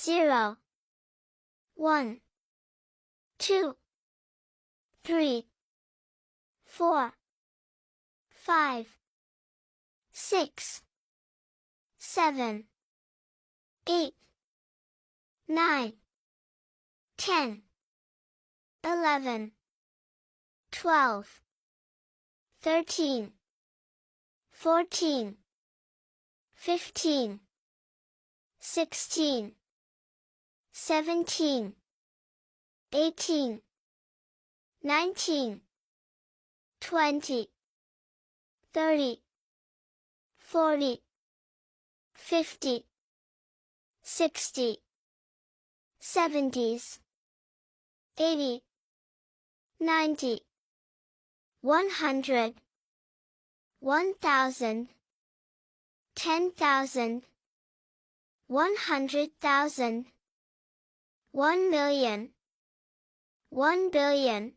0, 1, 2, 3, 4, 5, 6, 7, 8, 9, 10, 11, 12, 13, 14, 15, 16, 17, 18, 19, 20, 30, 40, 50, 60, 70s, 80, 90, 100, 1000, 10,000, 100,000, 1 million, 1 billion,